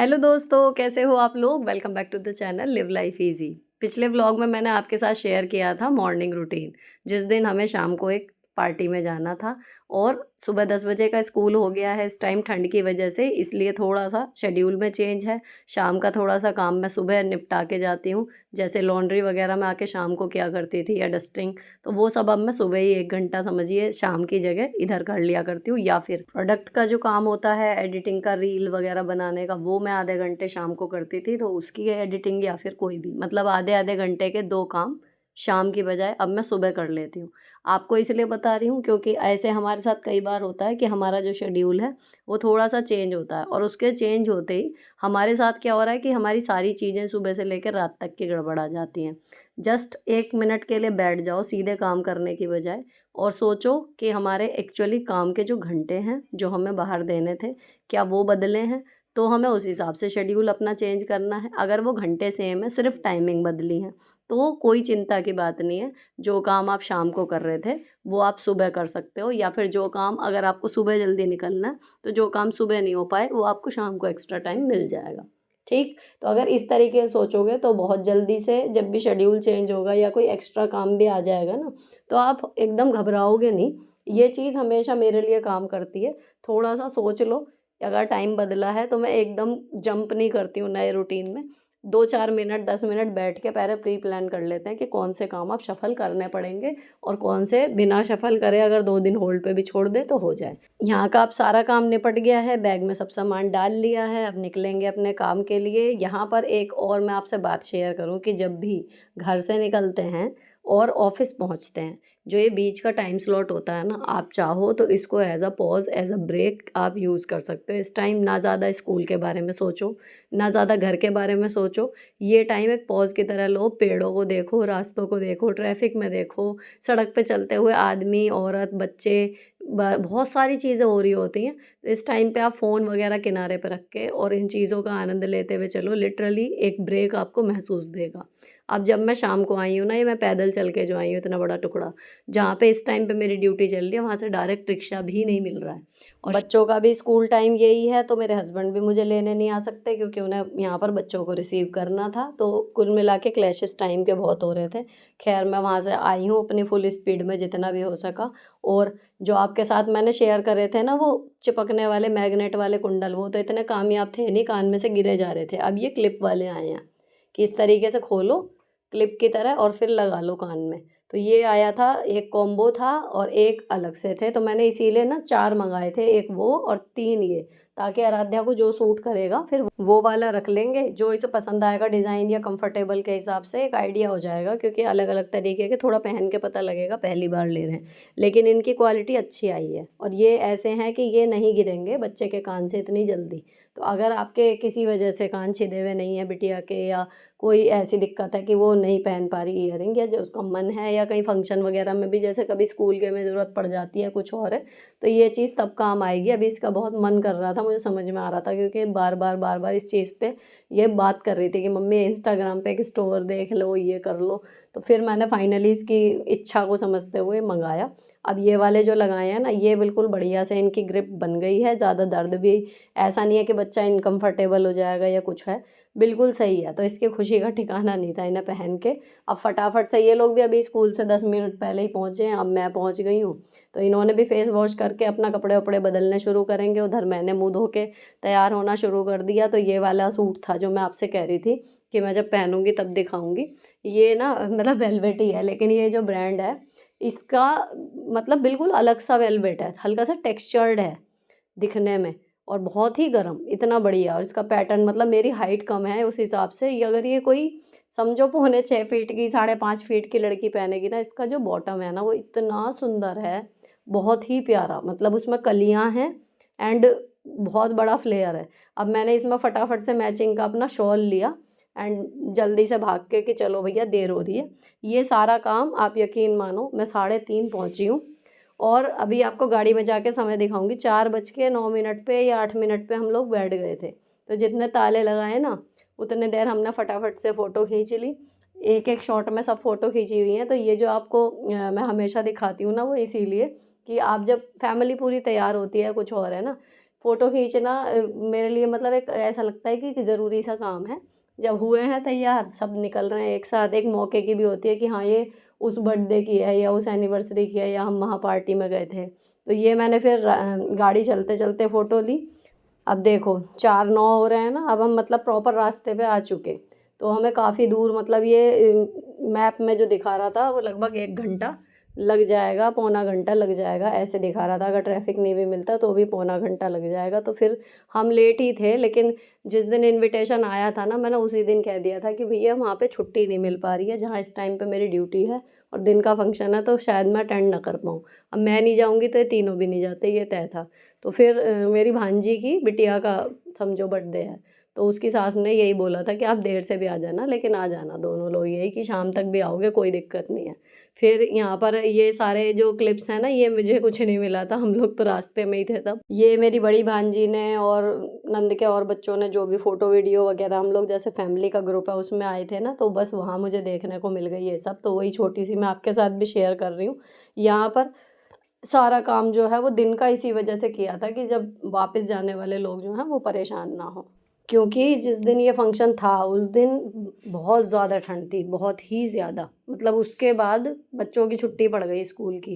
Hello दोस्तों, कैसे हो आप लोग। Welcome back to the channel live life easy. पिछले व्लॉग में मैंने आपके साथ शेयर किया था मॉर्निंग रूटीन, जिस दिन हमें शाम को एक पार्टी में जाना था और सुबह 10 बजे का स्कूल हो गया है इस टाइम ठंड की वजह से, इसलिए थोड़ा सा शेड्यूल में चेंज है। शाम का थोड़ा सा काम मैं सुबह निपटा के जाती हूँ, जैसे लॉन्ड्री वगैरह मैं आके शाम को किया करती थी या डस्टिंग, तो वो सब अब मैं सुबह ही 1 घंटा समझिए शाम की जगह इधर कर लिया करती हूँ। या फिर प्रोडक्ट का जो काम होता है एडिटिंग का, रील वगैरह बनाने का, वो मैं आधे घंटे शाम को करती थी, तो उसकी एडिटिंग या फिर कोई भी मतलब आधे आधे घंटे के 2 काम शाम की बजाय अब मैं सुबह कर लेती हूँ। आपको इसलिए बता रही हूँ क्योंकि ऐसे हमारे साथ कई बार होता है कि हमारा जो शेड्यूल है वो थोड़ा सा चेंज होता है, और उसके चेंज होते ही हमारे साथ क्या हो रहा है कि हमारी सारी चीज़ें सुबह से लेकर रात तक की गड़बड़ा जाती हैं। जस्ट 1 मिनट के लिए बैठ जाओ सीधे काम करने की बजाय, और सोचो कि हमारे एक्चुअली काम के जो घंटे हैं जो हमें बाहर देने थे, क्या वो बदले हैं, तो हमें उस हिसाब से शेड्यूल अपना चेंज करना है। अगर वो घंटे सेम है, सिर्फ टाइमिंग बदली है, तो कोई चिंता की बात नहीं है। जो काम आप शाम को कर रहे थे वो आप सुबह कर सकते हो, या फिर जो काम अगर आपको सुबह जल्दी निकलना है तो जो काम सुबह नहीं हो पाए वो आपको शाम को एक्स्ट्रा टाइम मिल जाएगा। ठीक, तो अगर इस तरीके से सोचोगे तो बहुत जल्दी से जब भी शेड्यूल चेंज होगा या कोई एक्स्ट्रा काम भी आ जाएगा ना, तो आप एकदम घबराओगे नहीं। ये चीज़ हमेशा मेरे लिए काम करती है। थोड़ा सा सोच लो, अगर टाइम बदला है तो मैं एकदम जंप नहीं करती हूँ नए रूटीन में। 2-4 मिनट 10 मिनट बैठ के पहले प्री प्लान कर लेते हैं कि कौन से काम आप शफल करने पड़ेंगे और कौन से बिना शफल करे अगर 2 दिन होल्ड पे भी छोड़ दें तो हो जाए। यहाँ का अब सारा काम निपट गया है, बैग में सब सामान डाल लिया है, अब निकलेंगे अपने काम के लिए। यहाँ पर एक और मैं आपसे बात शेयर करूँ कि जब भी घर से निकलते हैं और ऑफिस पहुँचते हैं, जो ये बीच का टाइम स्लॉट होता है ना, आप चाहो तो इसको as a pause, as a break आप यूज़ कर सकते हो। इस टाइम ना ज़्यादा स्कूल के बारे में सोचो, ना ज़्यादा घर के बारे में सोचो। ये टाइम एक पॉज की तरह लो, पेड़ों को देखो, रास्तों को देखो, ट्रैफिक में देखो, सड़क पे चलते हुए आदमी, औरत, बच्चे, बहुत सारी चीज़ें हो रही होती हैं। तो इस टाइम पे आप फ़ोन वगैरह किनारे पे रख के और इन चीज़ों का आनंद लेते हुए चलो, लिटरली एक ब्रेक आपको महसूस देगा। अब जब मैं शाम को आई हूँ ना, ये मैं पैदल चल के जो आई हूँ इतना बड़ा टुकड़ा, जहाँ पे इस टाइम पे मेरी ड्यूटी चल रही है, वहाँ से डायरेक्ट रिक्शा भी नहीं मिल रहा है, और बच्चों का भी स्कूल टाइम यही है, तो मेरे हस्बैंड भी मुझे लेने नहीं आ सकते क्योंकि उन्हें यहाँ पर बच्चों को रिसीव करना था। तो कुल मिला के क्लैशेस टाइम के बहुत हो रहे थे। खैर मैं वहाँ से आई हूँ अपनी फुल स्पीड में जितना भी हो सका। और जो आपके साथ मैंने शेयर करे थे ना वो चिपकने वाले मैग्नेट वाले कुंडल, वो तो इतने कामयाब थे नहीं, कान में से गिरे जा रहे थे। अब ये क्लिप वाले आए हैं कि इस तरीके से खोलो क्लिप की तरह और फिर लगा लो कान में। तो ये आया था, एक कॉम्बो था और एक अलग से थे, तो मैंने इसीलिए ना 4 मंगाए थे, एक वो और 3 ये, ताकि आराध्या को जो सूट करेगा फिर वो वाला रख लेंगे, जो इसे पसंद आएगा डिज़ाइन या कंफर्टेबल के हिसाब से एक आइडिया हो जाएगा, क्योंकि अलग अलग तरीके के थोड़ा पहन के पता लगेगा पहली बार ले रहे हैं। लेकिन इनकी क्वालिटी अच्छी आई है और ये ऐसे हैं कि ये नहीं गिरेंगे बच्चे के कान से इतनी जल्दी। तो अगर आपके किसी वजह से कान छिदे हुए नहीं है बिटिया के, या कोई ऐसी दिक्कत है कि वो नहीं पहन पा रही ईयरिंग, या जो उसका मन है, या कहीं फंक्शन वगैरह में भी जैसे कभी स्कूल के में ज़रूरत पड़ जाती है कुछ और है, तो ये चीज़ तब काम आएगी। अभी इसका बहुत मन कर रहा था, मुझे समझ में आ रहा था क्योंकि बार बार इस चीज़ पे ये बात कर रही थी कि मम्मी इंस्टाग्राम पे एक स्टोर देख लो, ये कर लो। तो फिर मैंने फाइनली इसकी इच्छा को समझते हुए मंगाया। अब ये वाले जो लगाए हैं ना, ये बिल्कुल बढ़िया से इनकी ग्रिप बन गई है, ज़्यादा दर्द भी ऐसा नहीं है कि बच्चा इनकम्फर्टेबल हो जाएगा या कुछ है, बिल्कुल सही है। तो इसकी खुशी का ठिकाना नहीं था इन्हें पहन के। अब फटाफट से ये लोग भी अभी स्कूल से 10 मिनट पहले ही पहुँचे हैं, अब मैं पहुँच गई हूँ, तो इन्होंने भी फेस वॉश करके अपना कपड़े वपड़े बदलने शुरू करेंगे। उधर मैंने मुँह धो के तैयार होना शुरू कर दिया। तो ये वाला सूट था जो मैं आपसे कह रही थी कि मैं जब पहनूंगी तब दिखाऊंगी। ये ना मतलब वेलवेट ही है, लेकिन ये जो ब्रांड है इसका मतलब बिल्कुल अलग सा वेलवेट है, हल्का सा टेक्सचर्ड है दिखने में, और बहुत ही गर्म, इतना बढ़िया। और इसका पैटर्न मतलब मेरी हाइट कम है उस हिसाब से, ये अगर ये कोई समझो 6.25 फीट की 5.5 फीट की लड़की पहनेगी ना, इसका जो बॉटम है ना वो इतना सुंदर है, बहुत ही प्यारा, मतलब उसमें कलियां हैं एंड बहुत बड़ा फ्लेयर है। अब मैंने इसमें फटाफट से मैचिंग का अपना शॉल लिया एंड जल्दी से भाग के कि चलो भैया देर हो रही है। ये सारा काम आप यकीन मानो मैं 3:30 पहुंची हूँ, और अभी आपको गाड़ी में जाके समय दिखाऊंगी। 4:09 पे या 8 मिनट पे हम लोग बैठ गए थे, तो जितने ताले लगाए ना उतने देर हमने फटाफट से फ़ोटो खींच ली। एक एक शॉट में सब फ़ोटो खींची हुई हैं। तो ये जो आपको मैं हमेशा दिखाती हूँ ना, वो इसीलिए कि आप जब फैमिली पूरी तैयार होती है कुछ और है ना, फ़ोटो खींचना मेरे लिए मतलब एक ऐसा लगता है कि ज़रूरी सा काम है। जब हुए हैं तैयार, सब निकल रहे हैं एक साथ, एक मौके की भी होती है कि हाँ, ये उस बर्थडे की है या उस एनिवर्सरी की है या हम वहाँ पार्टी में गए थे। तो ये मैंने फिर गाड़ी चलते-चलते फ़ोटो ली। अब देखो 4-9 हो रहे हैं ना, अब हम मतलब प्रॉपर रास्ते पे आ चुके। तो हमें काफ़ी दूर मतलब ये मैप में जो दिखा रहा था वो लगभग 1 घंटा लग जाएगा, पौना घंटा लग जाएगा, ऐसे दिखा रहा था। अगर ट्रैफ़िक नहीं भी मिलता तो भी पौना घंटा लग जाएगा। तो फिर हम लेट ही थे, लेकिन जिस दिन इन्विटेशन आया था ना, मैंने उसी दिन कह दिया था कि भैया वहाँ पे छुट्टी नहीं मिल पा रही है, जहाँ इस टाइम पे मेरी ड्यूटी है और दिन का फंक्शन है तो शायद मैं अटेंड ना कर पाऊँ। अब मैं नहीं जाऊँगी तो ये तीनों भी नहीं जाते, ये तय था। तो फिर मेरी भांजी की बिटिया का समझो बर्थडे है, तो उसकी सास ने यही बोला था कि आप देर से भी आ जाना, लेकिन आ जाना दोनों लोग, यही कि शाम तक भी आओगे कोई दिक्कत नहीं है। फिर यहाँ पर ये सारे जो क्लिप्स हैं ना, ये मुझे कुछ नहीं मिला था, हम लोग तो रास्ते में ही थे तब। ये मेरी बड़ी भांजी ने और नंद के और बच्चों ने जो भी फ़ोटो वीडियो वगैरह, हम लोग जैसे फैमिली का ग्रुप है उसमें आए थे ना, तो बस वहाँ मुझे देखने को मिल गई ये सब। तो वही छोटी-सी मैं आपके साथ भी शेयर कर रही हूँ। यहाँ पर सारा काम जो है वो दिन का इसी वजह से किया था कि जब वापस जाने वाले लोग जो हैं वो परेशान ना हों। क्योंकि जिस दिन ये फ़ंक्शन था उस दिन बहुत ज़्यादा ठंड थी, बहुत ही ज़्यादा। मतलब उसके बाद बच्चों की छुट्टी पड़ गई स्कूल की।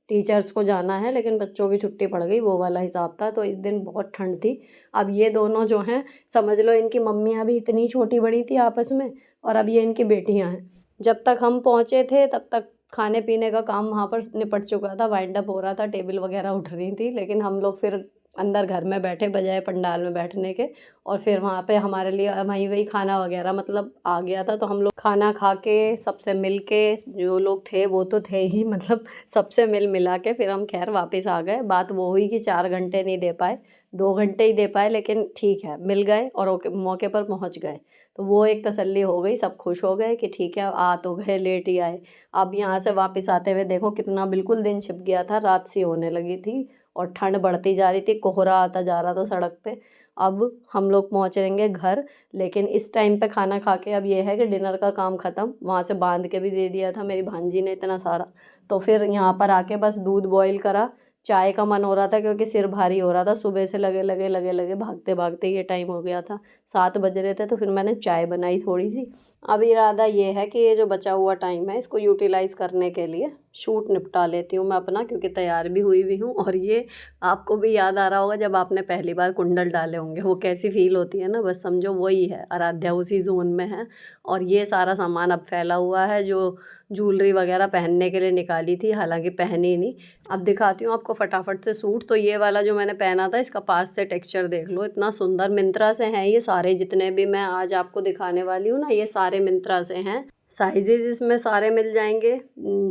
टीचर्स को जाना है लेकिन बच्चों की छुट्टी पड़ गई, वो वाला हिसाब था। तो इस दिन बहुत ठंड थी। अब ये दोनों जो हैं, समझ लो इनकी मम्मियाँ भी इतनी छोटी-बड़ी थी आपस में, और अब ये इनकी बेटियाँ हैं। जब तक हम पहुँचे थे तब तक खाने-पीने का काम वहाँ पर निपट चुका था, वाइंड अप हो रहा था, टेबल वगैरह उठ रही थी, लेकिन हम लोग फिर अंदर घर में बैठे बजाय पंडाल में बैठने के। और फिर वहाँ पे हमारे लिए वहीं खाना वगैरह मतलब आ गया था, तो हम लोग खाना खा के सबसे मिल के, जो लोग थे वो तो थे ही, मतलब सबसे मिल मिला के फिर हम खैर वापस आ गए। बात वो हुई कि 4 घंटे नहीं दे पाए, 2 घंटे ही दे पाए, लेकिन ठीक है मिल गए और मौके पर पहुँच गए। तो वो एक तसल्ली हो गई, सब खुश हो गए कि ठीक है आ तो गए, लेट ही आए। अब यहाँ से वापस आते हुए देखो कितना बिल्कुल दिन छिप गया था, रात सी होने लगी थी और ठंड बढ़ती जा रही थी, कोहरा आता जा रहा था सड़क पे। अब हम लोग पहुँचेंगे घर, लेकिन इस टाइम पे खाना खा के अब ये है कि डिनर का काम ख़त्म, वहाँ से बांध के भी दे दिया था मेरी भांजी ने इतना सारा। तो फिर यहाँ पर आके बस दूध बॉयल करा, चाय का मन हो रहा था क्योंकि सिर भारी हो रहा था, सुबह से लगे भागते-भागते ये टाइम हो गया था। 7 बज रहे थे तो फिर मैंने चाय बनाई थोड़ी-सी। अब इरादा ये है कि ये जो बचा हुआ टाइम है इसको यूटिलाइज़ करने के लिए शूट निपटा लेती हूँ मैं अपना, क्योंकि तैयार भी हुई हुई हूँ। और ये आपको भी याद आ रहा होगा जब आपने पहली बार कुंडल डाले होंगे, वो कैसी फ़ील होती है ना, बस समझो वही है, आराध्या उसी ज़ोन में है। और ये सारा सामान अब फैला हुआ है जो ज्वेलरी वगैरह पहनने के लिए निकाली थी, हालाँकि पहनी नहीं। अब दिखाती हूँ आपको फटाफट से सूट। तो ये वाला जो मैंने पहना था इसका पास से टेक्सचर देख लो, इतना सुंदर। मिंत्रा से हैं ये सारे, जितने भी मैं आज आपको दिखाने वाली हूँ ना, ये सारे मिंत्रा से हैं। साइजेज़ इसमें सारे मिल जाएँगे,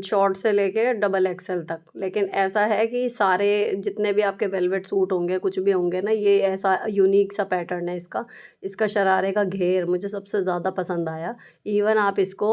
शॉर्ट से लेके डबल एक्सेल तक। लेकिन ऐसा है कि सारे जितने भी आपके वेलवेट सूट होंगे, कुछ भी होंगे ना, ये ऐसा यूनिक सा पैटर्न है इसका। इसका शरारे का घेर मुझे सबसे ज़्यादा पसंद आया। इवन आप इसको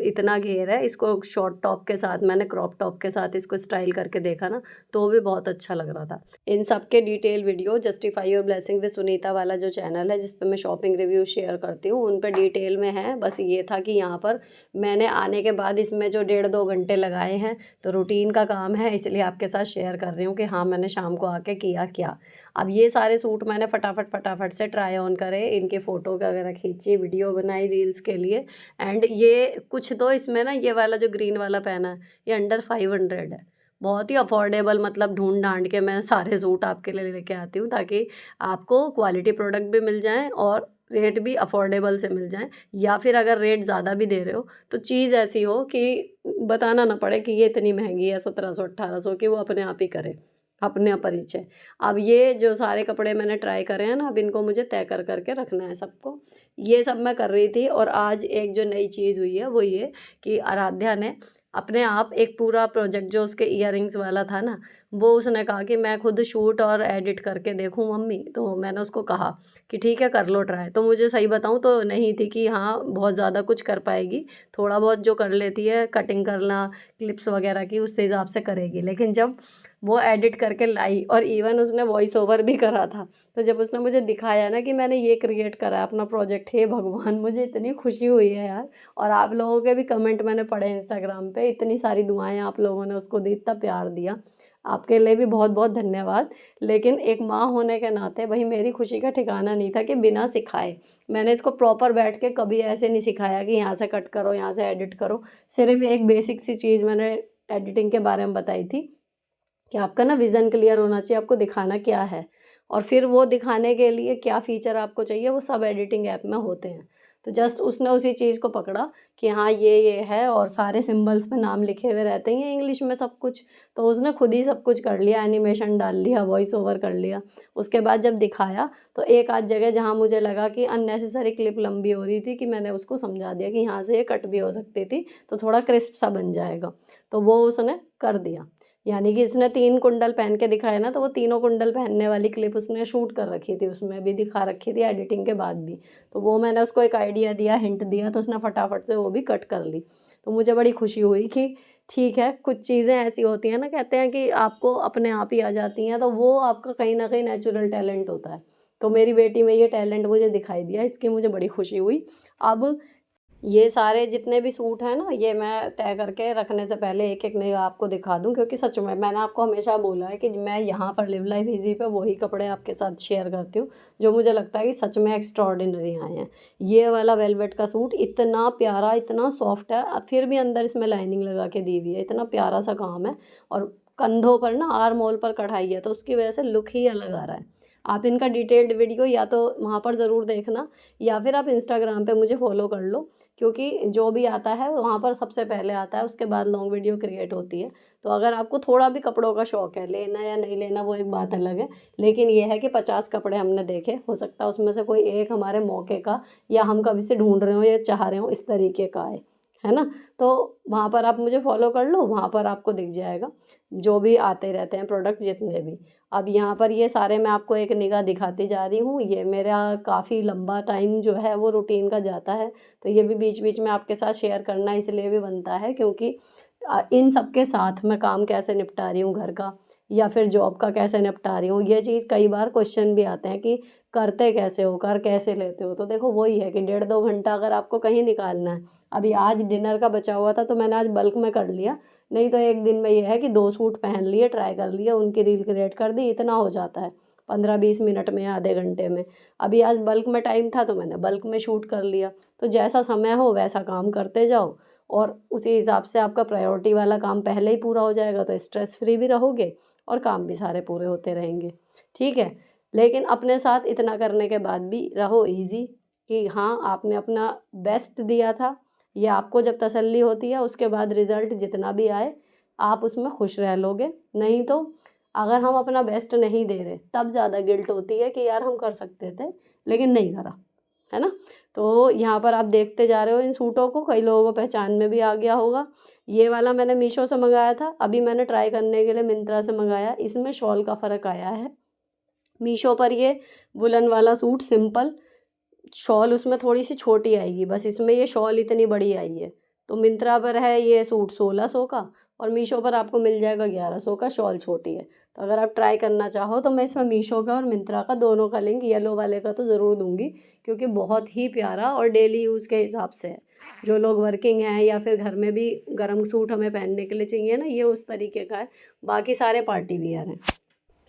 इतना घेर है, इसको शॉर्ट टॉप के साथ, मैंने क्रॉप टॉप के साथ इसको स्टाइल करके देखा ना, तो भी बहुत अच्छा लग रहा था। इन सब के detail video justify your blessing with Sunita वाला जो चैनल है, जिस पे मैं शॉपिंग रिव्यू शेयर करती हूँ, उन पे डिटेल में है। बस ये था कि यहाँ पर मैंने आने के बाद इसमें जो 1.5-2 घंटे लगाए हैं, तो रूटीन का काम है, इसलिए आपके साथ शेयर कर रही हूँ कि हाँ, मैंने शाम को आके किया क्या। अब ये सारे सूट मैंने फटाफट से ट्राई ऑन करे, इनके फ़ोटो वगैरह खींची, वीडियो बनाई रील्स के लिए। एंड ये कुछ तो इसमें ना, ये वाला जो ग्रीन वाला पहना है, ये अंडर 500 है। बहुत ही अफोर्डेबल, मतलब ढूँढ-ढाँड के मैं सारे सूट आपके लिए लेके आती हूँ, ताकि आपको क्वालिटी प्रोडक्ट भी मिल जाएँ और रेट भी अफोर्डेबल से मिल जाएँ। या फिर अगर रेट ज़्यादा भी दे रहे हो तो चीज़ ऐसी हो कि बताना ना पड़े कि ये इतनी महंगी है, 1700-1800 की, वो अपने आप ही करे, अपना परिचय। अब ये जो सारे कपड़े मैंने ट्राई करे हैं ना, अब इनको मुझे तय कर के रखना है सबको। ये सब मैं कर रही थी। और आज एक जो नई चीज़ हुई है वो ये कि आराध्या ने अपने आप एक पूरा प्रोजेक्ट, जो उसके इयररिंग्स वाला था ना, वो उसने कहा कि मैं खुद शूट और एडिट करके देखूं मम्मी। तो मैंने उसको कहा कि ठीक है कर लो ट्राई। तो मुझे सही बताऊं तो नहीं थी कि हाँ बहुत ज़्यादा कुछ कर पाएगी, थोड़ा बहुत जो कर लेती है कटिंग करना, क्लिप्स वगैरह की, उस हिसाब से करेगी। लेकिन जब वो एडिट करके लाई, और इवन उसने वॉइस ओवर भी करा था, तो जब उसने मुझे दिखाया ना कि मैंने ये क्रिएट करा है अपना प्रोजेक्ट, हे भगवान, मुझे इतनी खुशी हुई है यार। और आप लोगों के भी कमेंट मैंने पढ़े इंस्टाग्राम पे, इतनी सारी दुआएं आप लोगों ने उसको दी, इतना प्यार दिया। आपके लिए भी बहुत बहुत धन्यवाद। लेकिन एक माँ होने के नाते भाई मेरी खुशी का ठिकाना नहीं था कि बिना सिखाए मैंने इसको प्रॉपर बैठ के कभी ऐसे नहीं सिखाया कि यहाँ से कट करो, यहाँ से एडिट करो। सिर्फ एक बेसिक सी चीज़ मैंने एडिटिंग के बारे में बताई थी कि आपका ना विज़न क्लियर होना चाहिए, आपको दिखाना क्या है और फिर वो दिखाने के लिए क्या फ़ीचर आपको चाहिए वो सब एडिटिंग ऐप में होते हैं। तो जस्ट उसने उसी चीज़ को पकड़ा कि हाँ ये है और सारे सिंबल्स पे नाम लिखे हुए रहते हैं इंग्लिश में सब कुछ। तो उसने खुद ही सब कुछ कर लिया, एनिमेशन डाल लिया, वॉइस ओवर कर लिया। उसके बाद जब दिखाया तो एक आध जगह जहाँ मुझे लगा कि अननेसेसरी क्लिप लंबी हो रही थी कि मैंने उसको समझा दिया कि यहाँ से ये कट भी हो सकती थी तो थोड़ा क्रिस्प सा बन जाएगा। तो वो उसने कर दिया। यानी कि उसने 3 कुंडल पहन के दिखाया ना, तो वो तीनों कुंडल पहनने वाली क्लिप उसने शूट कर रखी थी, उसमें भी दिखा रखी थी एडिटिंग के बाद भी। तो वो मैंने उसको एक आइडिया दिया, हिंट दिया, तो उसने फटाफट से वो भी कट कर ली। तो मुझे बड़ी खुशी हुई कि ठीक है, कुछ चीज़ें ऐसी होती हैं ना, कहते हैं कि आपको अपने आप ही आ जाती हैं, तो वो आपका कहीं न कहीं नेचुरल टैलेंट होता है। तो मेरी बेटी में ये टैलेंट मुझे दिखाई दिया, इसकी मुझे बड़ी खुशी हुई। अब ये सारे जितने भी सूट हैं ना, ये मैं तय करके रखने से पहले एक-एक नहीं आपको दिखा दूँ, क्योंकि सच में मैंने आपको हमेशा बोला है कि मैं यहाँ पर लिव लाइफ ईज़ी पे वही कपड़े आपके साथ शेयर करती हूँ, जो मुझे लगता है कि सच में एक्स्ट्राऑर्डिनरी आए हैं। ये वाला वेलवेट का सूट इतना प्यारा, इतना सॉफ्ट है, फिर भी अंदर इसमें लाइनिंग लगा के दी हुई है, इतना प्यारा सा काम है और कंधों पर ना आर्म होल पर कढ़ाई है, तो उसकी वजह से लुक ही अलग आ रहा है। आप इनका डिटेल्ड वीडियो या तो वहाँ पर ज़रूर देखना या फिर आप इंस्टाग्राम पे मुझे फ़ॉलो कर लो, क्योंकि जो भी आता है वहाँ पर सबसे पहले आता है, उसके बाद लॉन्ग वीडियो क्रिएट होती है। तो अगर आपको थोड़ा भी कपड़ों का शौक है, लेना या नहीं लेना वो एक बात अलग है, लेकिन ये है कि 50 कपड़े हमने देखे, हो सकता है उसमें से कोई एक हमारे मौके का या हम कभी से ढूंढ रहे हों या चाह रहे हों इस तरीके का है ना? तो वहाँ पर आप मुझे फॉलो कर लो, वहाँ पर आपको दिख जाएगा जो भी आते रहते हैं प्रोडक्ट जितने भी। अब यहाँ पर ये सारे मैं आपको एक निगाह दिखाती जा रही हूँ। ये मेरा काफ़ी लंबा टाइम जो है वो रूटीन का जाता है, तो ये भी बीच-बीच में आपके साथ शेयर करना इसलिए भी बनता है क्योंकि इन सब के साथ मैं काम कैसे निपटा रही हूँ घर का या फिर जॉब का कैसे निपटा रही हूँ, ये चीज़ कई बार क्वेश्चन भी आते हैं कि करते कैसे हो, कर कैसे लेते हो? तो देखो वही है कि 1.5-2 घंटा अगर आपको कहीं निकालना है, अभी आज डिनर का बचा हुआ था तो मैंने आज बल्क में कर लिया, नहीं तो एक दिन में ये है कि 2 सूट पहन लिए, ट्राई कर लिया, उनकी रील क्रिएट कर दी, इतना हो जाता है 15-20 मिनट में, आधे घंटे में। अभी आज बल्क में टाइम था तो मैंने बल्क में शूट कर लिया। तो जैसा समय हो वैसा काम करते जाओ और उसी हिसाब से आपका प्रायोरिटी वाला काम पहले ही पूरा हो जाएगा, तो स्ट्रेस फ्री भी रहोगे और काम भी सारे पूरे होते रहेंगे। ठीक है? लेकिन अपने साथ इतना करने के बाद भी रहो ईज़ी कि हाँ, आपने अपना बेस्ट दिया था। ये आपको जब तसल्ली होती है उसके बाद रिज़ल्ट जितना भी आए, आप उसमें खुश रह लोगे। नहीं तो अगर हम अपना बेस्ट नहीं दे रहे, तब ज़्यादा गिल्ट होती है कि यार हम कर सकते थे, लेकिन नहीं करा। है ना? तो यहाँ पर आप देखते जा रहे हो इन सूटों को, कई लोगों को पहचान में भी आ गया होगा। ये वाला मैंने मीशो से मँगाया था, अभी मैंने ट्राई करने के लिए मिंत्रा से मँगाया। इसमें शॉल का फ़र्क आया है। मीशो पर ये वुलन वाला सूट सिंपल, शॉल उसमें थोड़ी-सी छोटी आएगी, बस इसमें ये शॉल इतनी बड़ी आई है। तो मिंत्रा पर है ये सूट 1600 का और मीशो पर आपको मिल जाएगा 1100 का, शॉल छोटी है। तो अगर आप ट्राई करना चाहो तो मैं इसमें मीशो का और मिंत्रा का दोनों का लिंक, येलो वाले का तो ज़रूर दूँगी, क्योंकि बहुत ही प्यारा और डेली यूज़ के हिसाब से है। जो लोग वर्किंग हैं या फिर घर में भी गर्म सूट हमें पहनने के लिए चाहिए ना, ये उस तरीके का है। बाकी सारे पार्टी वियर हैं।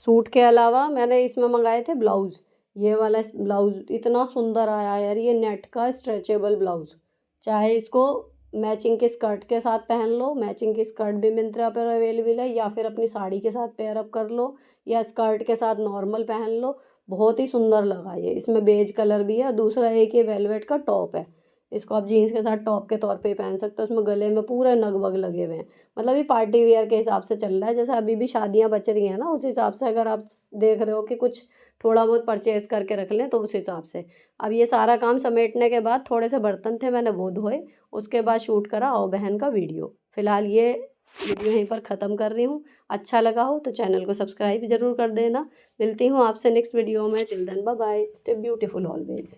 सूट के अलावा मैंने इसमें मंगाए थे ब्लाउज़। ये वाला ब्लाउज़ इतना सुंदर आया यार, ये नेट का स्ट्रेचेबल ब्लाउज़। चाहे इसको मैचिंग के स्कर्ट के साथ पहन लो, मैचिंग की स्कर्ट भी मिंत्रा पर अवेलेबल है, या फिर अपनी साड़ी के साथ पेयर अप कर लो या स्कर्ट के साथ नॉर्मल पहन लो। बहुत ही सुंदर लगा ये। इसमें बेज कलर भी है। दूसरा एक ये वेलवेट का टॉप है। इसको आप जीन्स के साथ टॉप के तौर पे ही पहन सकते हो। इसमें गले में पूरे नग-वग लगे हुए हैं। मतलब ये पार्टी वियर के हिसाब से चल रहा है। जैसे अभी भी शादियाँ बच रही हैं ना, उस हिसाब से अगर आप देख रहे हो कि कुछ थोड़ा बहुत परचेज़ करके रख लें तो उस हिसाब से। अब ये सारा काम समेटने के बाद थोड़े से बर्तन थे, मैंने वो धोए, उसके बाद शूट करा आओ बहन का वीडियो। फ़िलहाल ये वीडियो यहीं पर ख़त्म कर रही हूँ। अच्छा लगा हो तो चैनल को सब्सक्राइब ज़रूर कर देना। मिलती हूँ आपसे नेक्स्ट वीडियो में। Till then bye bye. Stay beautiful always.